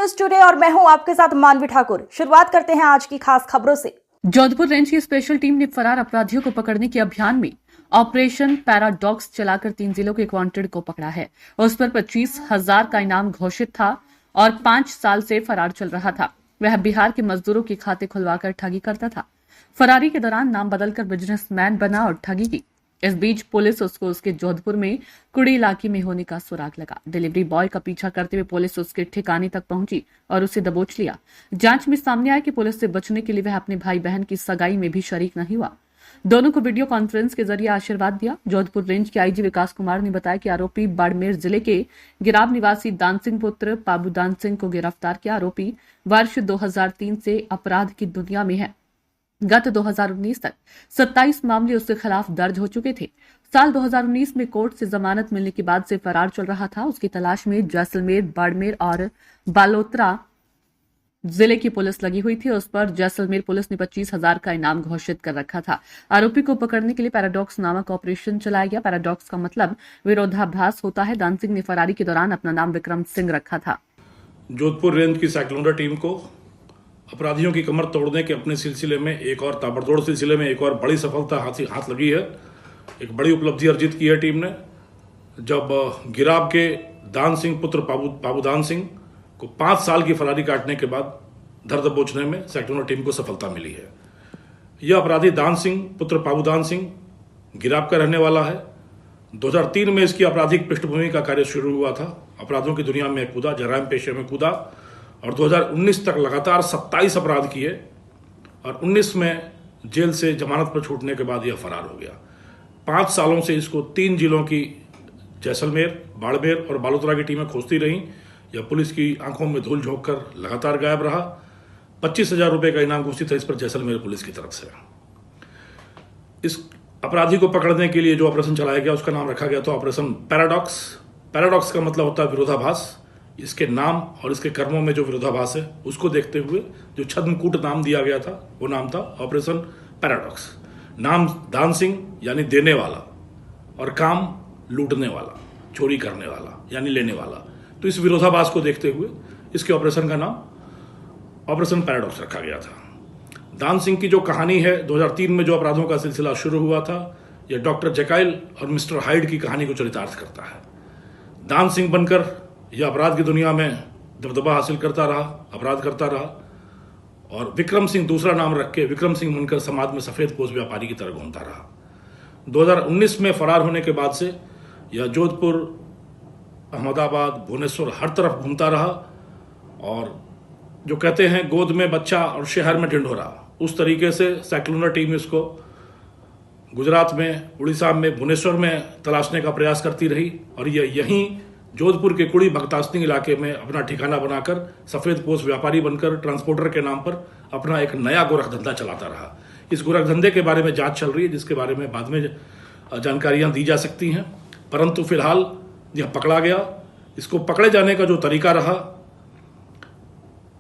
News today और मैं हूं आपके साथ मानवी ठाकुर। शुरुआत करते हैं आज की खास खबरों से। जोधपुर रेंज की स्पेशल टीम ने फरार अपराधियों को पकड़ने के अभियान में ऑपरेशन पैराडॉक्स चलाकर 3 जिलों के वांटेड को पकड़ा है। उस पर 25,000 का इनाम घोषित था और 5 साल से फरार चल रहा था। वह बिहार के मजदूरों के खाते खुलवाकर ठगी करता था। फरारी के दौरान नाम बदलकर बिजनेसमैन बना और ठगी की। इस बीच पुलिस उसको उसके जोधपुर में कुड़ी इलाके में होने का सुराग लगा। डिलीवरी बॉय का पीछा करते हुए पुलिस उसके ठिकाने तक पहुंची और उसे दबोच लिया। जांच में सामने आया कि पुलिस से बचने के लिए वह अपने भाई बहन की सगाई में भी शरीक नहीं हुआ। दोनों को वीडियो कॉन्फ्रेंस के जरिए आशीर्वाद दिया। जोधपुर रेंज के आईजी विकास कुमार ने बताया कि आरोपी बाड़मेर जिले के गिराब निवासी दान सिंह पुत्र पाबू दान सिंह को गिरफ्तार किया। आरोपी वर्ष 2003 से अपराध की दुनिया में है। गत 2019 तक 27 मामले उसके खिलाफ दर्ज हो चुके थे। साल 2019 में कोर्ट से जमानत मिलने के बाद से फरार चल रहा था। उसकी तलाश में जैसलमेर, बाड़मेर और बालोतरा जिले की पुलिस लगी हुई थी। उस पर जैसलमेर पुलिस ने 25,000 का इनाम घोषित कर रखा था। आरोपी को पकड़ने के लिए पैराडॉक्स नामक ऑपरेशन चलाया गया। पैराडॉक्स का मतलब विरोधाभास होता है। दान सिंह ने फरारी के दौरान अपना नाम विक्रम सिंह रखा था। जोधपुर रेंज की साइक्लोन टीम को अपराधियों की कमर तोड़ने के अपने सिलसिले में एक और ताबड़तोड़ सिलसिले में एक और बड़ी सफलता हाथ लगी है। एक बड़ी उपलब्धि अर्जित की है टीम ने, जब गिराब के दान सिंह पुत्र पाबू दान सिंह को 5 साल की फरारी काटने के बाद धर दबोचने में साइक्लोन टीम को सफलता मिली है। यह अपराधी दान सिंह पुत्र पाबू दान सिंह गिराब का रहने वाला है। 2003 में इसकी आपराधिक पृष्ठभूमि का कार्य शुरू हुआ था। अपराधों की दुनिया में कूदा, जराइम पेशे में कूदा और 2019 तक लगातार 27 अपराध किए और 19 में जेल से जमानत पर छूटने के बाद यह फरार हो गया। 5 सालों से इसको 3 जिलों की जैसलमेर, बाड़मेर और बालोतरा की टीमें खोजती रहीं। यह पुलिस की आंखों में धूल झोंक कर लगातार गायब रहा। 25,000 रुपये का इनाम घोषित है इस पर जैसलमेर पुलिस की तरफ से। इस अपराधी को पकड़ने के लिए जो ऑपरेशन चलाया गया उसका नाम रखा गया था ऑपरेशन पैराडॉक्स। पैराडॉक्स का मतलब होता है विरोधाभास। इसके नाम और इसके कर्मों में जो विरोधाभास है उसको देखते हुए जो छद्मकूट नाम दिया गया था वो नाम था ऑपरेशन पैराडॉक्स। नाम दान सिंह यानी देने वाला और काम लूटने वाला, चोरी करने वाला यानी लेने वाला। तो इस विरोधाभास को देखते हुए इसके ऑपरेशन का नाम ऑपरेशन पैराडॉक्स रखा गया था। दान सिंह की जो कहानी है, 2003 में जो अपराधों का सिलसिला शुरू हुआ था, यह डॉक्टर जेकाइल और मिस्टर हाइड की कहानी को चरितार्थ करता है। दान सिंह बनकर यह अपराध की दुनिया में दबदबा हासिल करता रहा, अपराध करता रहा और विक्रम सिंह दूसरा नाम रख के विक्रम सिंह बनकर समाज में सफेद पोश व्यापारी की तरह घूमता रहा। 2019 में फरार होने के बाद से यह जोधपुर, अहमदाबाद, भुवनेश्वर हर तरफ घूमता रहा और जो कहते हैं गोद में बच्चा और शहर में ढिंढोरा, उस तरीके से साइक्लोनर टीम इसको गुजरात में, उड़ीसा में, भुवनेश्वर में तलाशने का प्रयास करती रही और यह यहीं जोधपुर के कुड़ी भक्तासनी इलाके में अपना ठिकाना बनाकर सफेद पोश व्यापारी बनकर ट्रांसपोर्टर के नाम पर अपना एक नया गोरख धंधा चलाता रहा। इस गोरख धंधे के बारे में जांच चल रही है, जिसके बारे में बाद में जानकारियां दी जा सकती हैं, परंतु फिलहाल यह पकड़ा गया। इसको पकड़े जाने का जो तरीका रहा,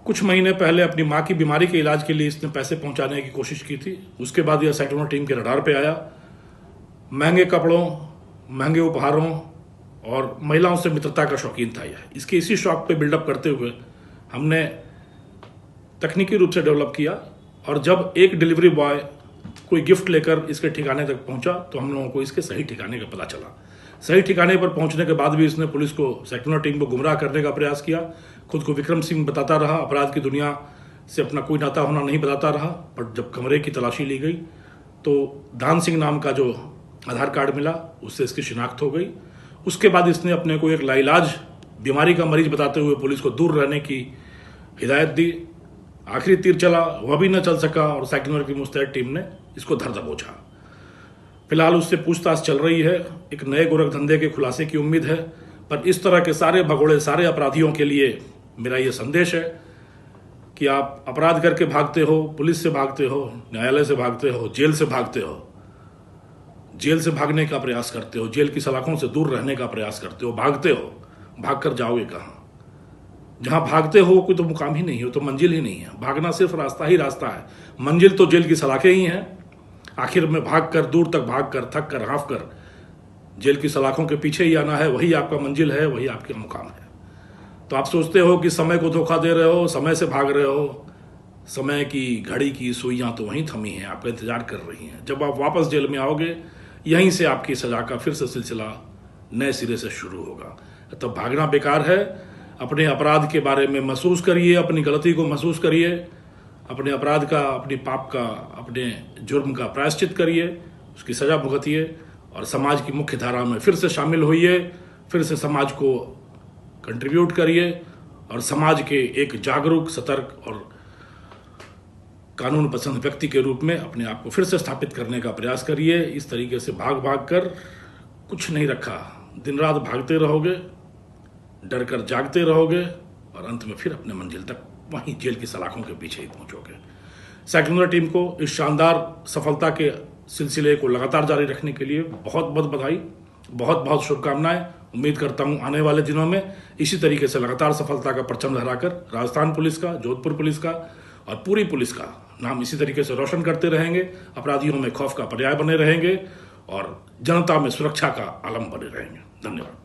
कुछ महीने पहले अपनी माँ की बीमारी के इलाज के लिए इसने पैसे पहुंचाने की कोशिश की थी। उसके बाद यह साइक्लोन टीम के रडार पे आया। महंगे कपड़ों, महंगे उपहारों और महिलाओं से मित्रता का शौकीन था यह। इसके इसी शौक पे बिल्डअप करते हुए हमने तकनीकी रूप से डेवलप किया और जब एक डिलीवरी बॉय कोई गिफ्ट लेकर इसके ठिकाने तक पहुंचा तो हम लोगों को इसके सही ठिकाने का पता चला। सही ठिकाने पर पहुंचने के बाद भी इसने पुलिस को, साइक्लोनर टीम को गुमराह करने का प्रयास किया। खुद को विक्रम सिंह बताता रहा, अपराध की दुनिया से अपना कोई नाता होना नहीं बताता रहा। पर जब कमरे की तलाशी ली गई तो दान सिंह नाम का जो आधार कार्ड मिला उससे इसकी शिनाख्त हो गई। उसके बाद इसने अपने को एक लाइलाज बीमारी का मरीज बताते हुए पुलिस को दूर रहने की हिदायत दी। आखिरी तीर चला, वह भी न चल सका और साइक्लोनर की मुस्तैद टीम ने इसको धर दबोचा। फिलहाल उससे पूछताछ चल रही है। एक नए गोरख धंधे के खुलासे की उम्मीद है। पर इस तरह के सारे भगोड़े, सारे अपराधियों के लिए मेरा ये संदेश है कि आप अपराध करके भागते हो, पुलिस से भागते हो, न्यायालय से भागते हो, जेल से भागते हो, जेल से भागने का प्रयास करते हो, जेल की सलाखों से दूर रहने का प्रयास करते हो, भागते हो, भाग कर जाओगे कहाँ? जहां भागते हो कोई तो मुकाम ही नहीं हो, तो मंजिल ही नहीं है। भागना सिर्फ रास्ता ही रास्ता है, मंजिल तो जेल की सलाखें ही हैं। आखिर में भाग कर, दूर तक भाग कर, थक कर, हाँफ कर जेल की सलाखों के पीछे ही आना है। वही आपका मंजिल है, वही आपका मुकाम है। तो तो आप सोचते हो कि समय को धोखा दे रहे हो, समय से भाग रहे हो, समय की घड़ी की सुइयां तो वहीं थमी हैं, आपका इंतजार कर रही हैं। जब आप वापस जेल में आओगे, यहीं से आपकी सजा का फिर से सिलसिला नए सिरे से शुरू होगा। तब भागना बेकार है। अपने अपराध के बारे में महसूस करिए, अपनी गलती को महसूस करिए, अपने अपराध का, अपनी पाप का, अपने जुर्म का प्रायश्चित करिए, उसकी सजा भुगतिए और समाज की मुख्य धारा में फिर से शामिल होइए, फिर से समाज को कंट्रीब्यूट करिए और समाज के एक जागरूक, सतर्क और कानून पसंद व्यक्ति के रूप में अपने आप को फिर से स्थापित करने का प्रयास करिए। इस तरीके से भाग भाग कर कुछ नहीं रखा, दिन रात भागते रहोगे, डर कर जागते रहोगे और अंत में फिर अपने मंजिल तक वहीं जेल की सलाखों के पीछे ही पहुंचोगे। साइक्लोनर टीम को इस शानदार सफलता के सिलसिले को लगातार जारी रखने के लिए बहुत बहुत बधाई, बहुत बहुत शुभकामनाएं। उम्मीद करता हूं आने वाले दिनों में इसी तरीके से लगातार सफलता का परचम लहराकर राजस्थान पुलिस का, जोधपुर पुलिस का और पूरी पुलिस का नाम इसी तरीके से रोशन करते रहेंगे, अपराधियों में खौफ का पर्याय बने रहेंगे और जनता में सुरक्षा का आलम बने रहेंगे। धन्यवाद।